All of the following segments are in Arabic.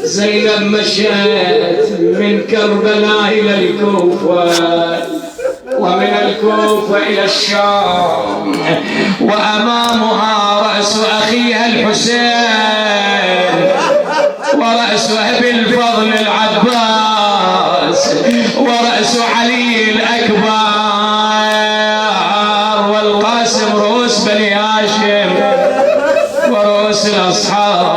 زينب مشت من كربلاء إلى الكوفة، ومن الكوفة إلى الشام، وأمامها رأس أخيها الحسين، ورأس أبي الفضل العباس، ورأس علي الأكبر، والقاسم رؤوس بني هاشم ورؤوس الأصحاب.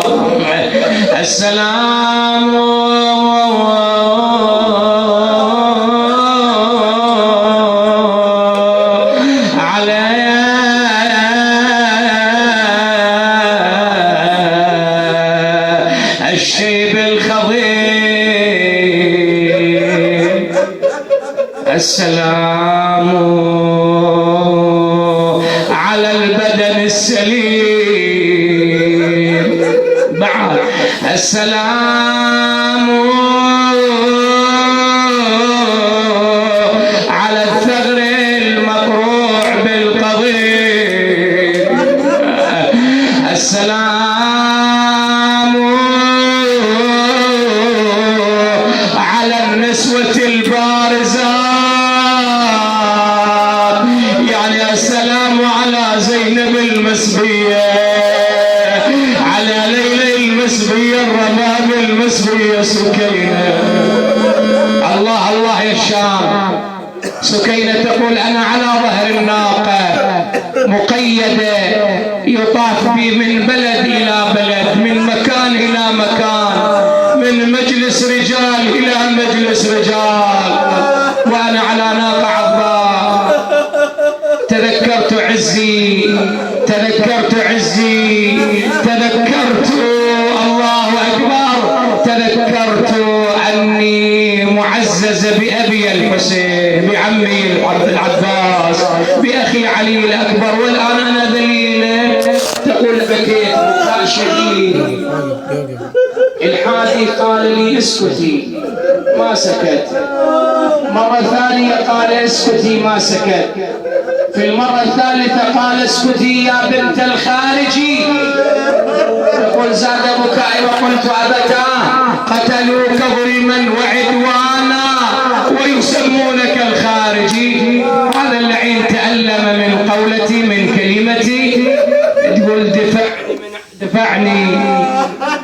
السلام على الشيب الخضير، السلام على البدن السليم، بعد السلام على الثغر المقروع بالقضيب، السلام على النسوة البارزات، يعني السلام على زينب المسبية، على ليلى المسبية، الرمام المسبية، سكينة. الله الله يا الشام. سكينة تقول أنا على ظهر الناقة مقيدة، يطاف بي من بلد إلى بلد، من مكان إلى مكان، من مجلس رجال إلى مجلس رجال، وأنا على ناقة عضباء. تذكرت عزي، تذكرت عزي، تذكرت، الله أكبر، تذكرت أني معززة بأبي الحسين، بعمي العباس، بأخي علي الأكبر، والآن أنا ذليلة. تقول بكيت بكاء شديد. الحادي قال لي اسكتي، ما سكت. مرة ثانية قال اسكتي، ما سكت. في المرة الثالثة قال اسكتي يا بنت الخارجي. يقول زاد بكائي وقلت أبتاه، قتلوك ظلما وعدوانا ويسمونك الخارجي. هذا اللعين تألم من قولتي، من كلمتي. تقول دفعني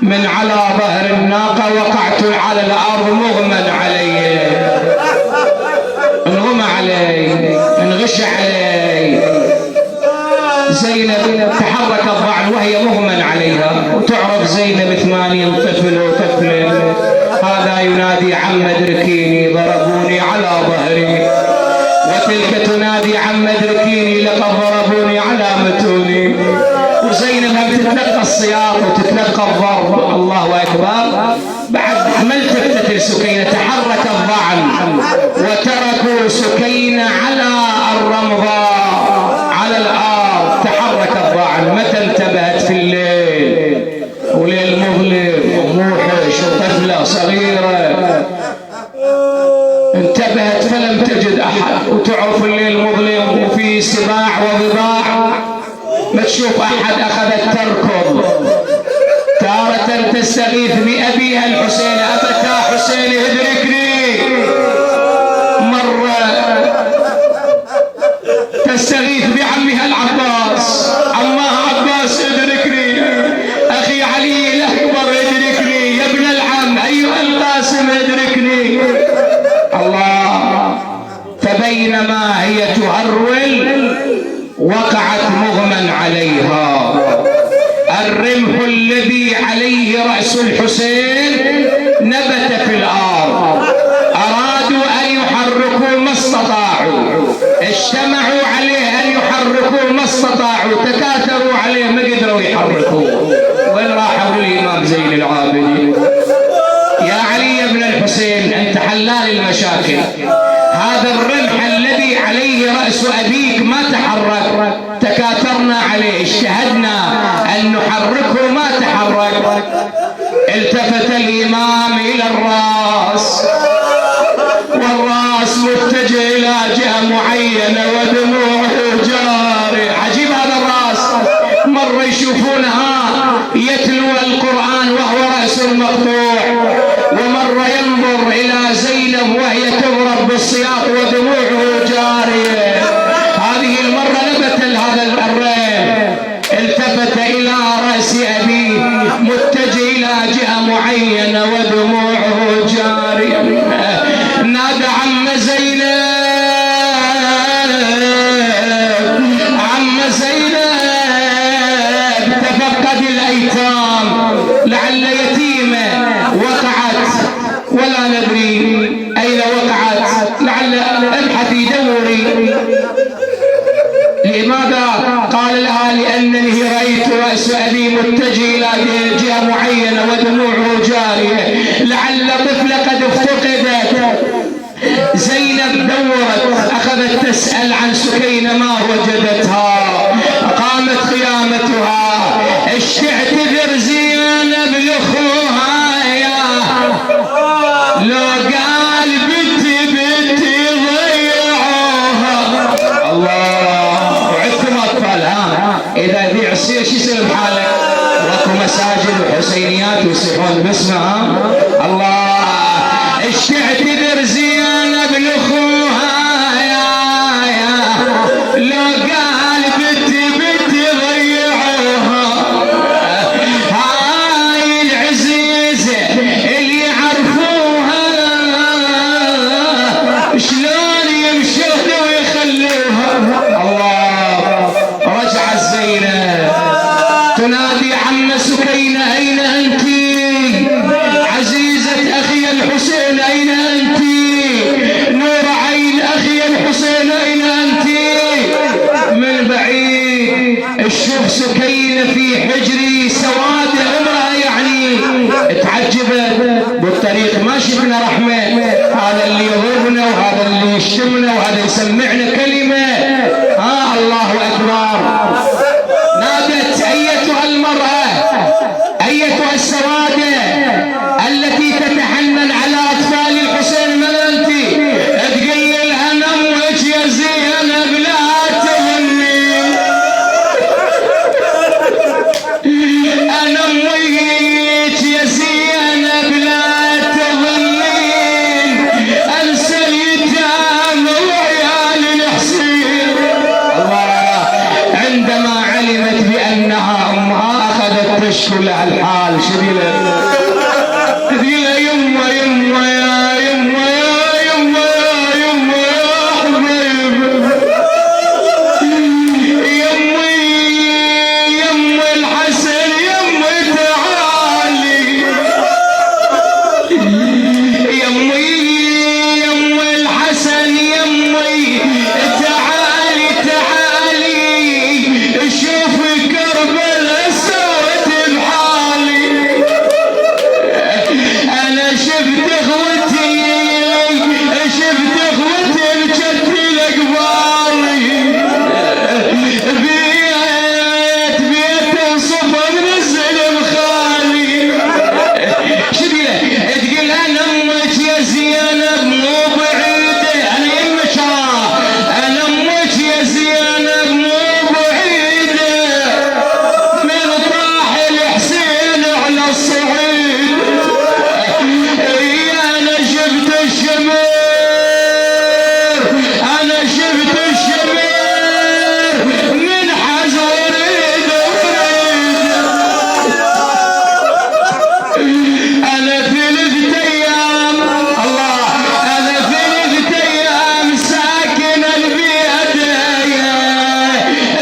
من على ظهر الناقة، وقعت على الأرض مغمى علي، انغمى علي، انغش علي. زينب تحرك الضعن وهي مغمى عليها، وتعرف زينب 80 طفل وطفل. هذا ينادي عم ادركيني، ضربوني على ظهري، وتلك تنادي عم ادركيني، لقد ضربوني على متوني. وزينب هم تتلقى السياط وتتلقى الضرب. الله اكبر. بعد ما التفتت لسكينة، تحرك الضعن وتركوا سكينة على الرمضاء على الارض. تحرك الضعن. متى انتبهت؟ في الليل، وليل مظلم وموحش وطفلة صغيرة. انتبهت فلم تجد احد، وتعرف الليل مظلم وفي سباع وضباع، ما تشوف احد. اخذت تركض، تارة تستغيث بأبيها الحسين، أبتا حسين ادركني. مرة تستغيث بعمها العباس، عمها عباس ادركني، أخي علي الأكبر ادركني، يا ابن العم أيها القاسم ادركني. الله. فبينما هي تهرول وقعت مغمى عليها. الرمح الذي عليه رأس الحسين نبت في الأرض. أرادوا أن يحركوا ما استطاعوا، اجتمعوا عليه أن يحركوا ما استطاعوا، تكاثروا عليه ما قدروا يحركوا. وين راحوا للإمام زين العابدين؟ يا علي بن الحسين، أنت حلال المشاكل. هذا الرمح الذي عليه رأس أبيك ما تحرك، تكاثرنا عليه، اجتهدنا أن نحركه ما تحرك. التفت الإمام إلى الرأس، والرأس متجه إلى جهة معينة ودموعه جاري. عجيب هذا الرأس. مرة يشوفونها يتلو القرآن وهو رأس السياط ودموعه جارية. هذه المرة نبت هذا الريل، التفت إلى رأس أبيه متجه إلى جهة معينة ودموعه جارية. نادى عم زينب، عم زينب تفقد الأيتام، لعل يتيمة وقعت ولا ندري أين وقعت، لعل ابحثي دوري. لماذا؟ قال لها لأنني رأيت رأس أبي متجه إلى جهة معينة ودموعه جارية، لعل طفل قد افتقدت. زينب دورت، أخذت تسأل عن سكينة ما وجدتها، قامت خيامتها، اش تعتذر زينب لأخوها يا لو قال بنتي ضيعوها. الله، وعدتم أطفال ها؟ إذا ذي عصير شو يصير بحالك؟ وأكو مساجد وحسينيات ويصيحون باسمها. الله، اش تعتذر زينب لأخوها يا لو قال بنتي ضيعوها. هاي العزيزة اللي يعرفوها شلون يمشون ويخلوها. الله، رجعت زينب تنادي عم سكينة أين أنت؟ عزيزة أخي الحسين أين أنت؟ نور عين أخي الحسين أين أنت؟ من بعيد الشوف سكينة في حجري سواد عمرها، يعني تعجبت بالطريق ما شفنا رحمة، هذا اللي يضربنا وهذا اللي يشتمنا وهذا يسمعنا كلمة. الله أكبر. نادت أيتها المرأة، أيتها السوادة التي تتحنن على أطفال الحسين، من أنت؟ تقول لها نمك يا زينب لا تهني، أنا أمك يا زينب لا تظنين، أنسى اليتام وعيال الحسين. الله، عندما علمت بأنها أمها أخذت تشكو لها الحال. شديلة تقول يما يما يا يما يا يما يا يما يا حبيب، يمي يمي الحسن يمي تعالي، يمي يمي الحسن يمي تعالي تعالي، شوف كربلاء سوت بحالي. أنا شفت اخوتي الجد الأقبالي، بيت وصفر نزل بخالي. شبيه تقول أنا أمك يا زينب مو بعيدة، أنا يمك أنا أمك يا زينب مو بعيدة، من طاح الحسين على الصعيد. أنا شفت الشمير، أنا شفت الشمير من حز وريد وريد. أنا ثلث أيام، الله، أنا ثلث أيام ساكن البيت،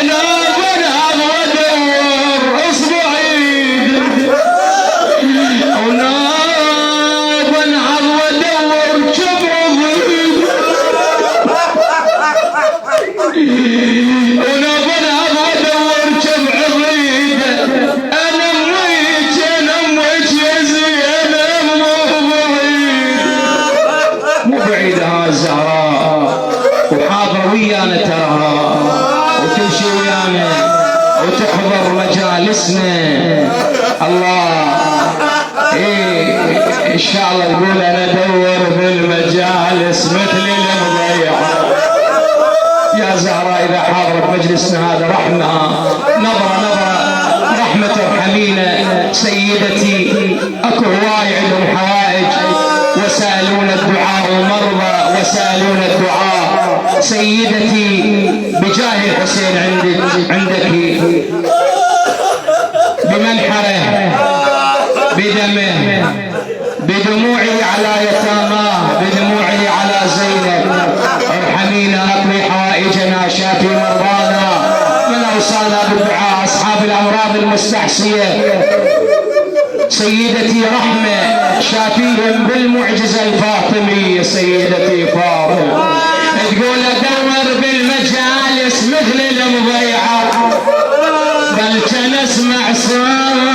ناب ناب ودور اصبع عيد، وناب ناب ودور جبع ضيد، وناب ناب ودور جبع ضيد. أنا أمك يا زينب مو بعيدة ها الزهراء، وحاضرة ويانا تراها وتمشي ويانا وتحضر مجالسنا. الله، إن شاء الله يقول أنا أدور بالمجالس مثل المضيعة. يا زهراء إذا حاضرة بمجلسنا هذا رحمة، نظرة رحمة ارحمينا سيدتي. أكو هواي عندهم حوائج، وسألون الدعاء مرضى، وسألون سيدتي بجاه الحسين عندك بمنحره بدمه بدموعي على يتاماه بدموعي على زينب ارحمينا اقضي حوائجنا شافي مرضانا من اوصانا بالدعاء اصحاب الامراض المستحصيه سيدتي رحمه شافيهم بالمعجزه الفاطميه سيدتي فاطمه تقول ادور بالمجالس مثل المضيعه بل كان اسمع صوت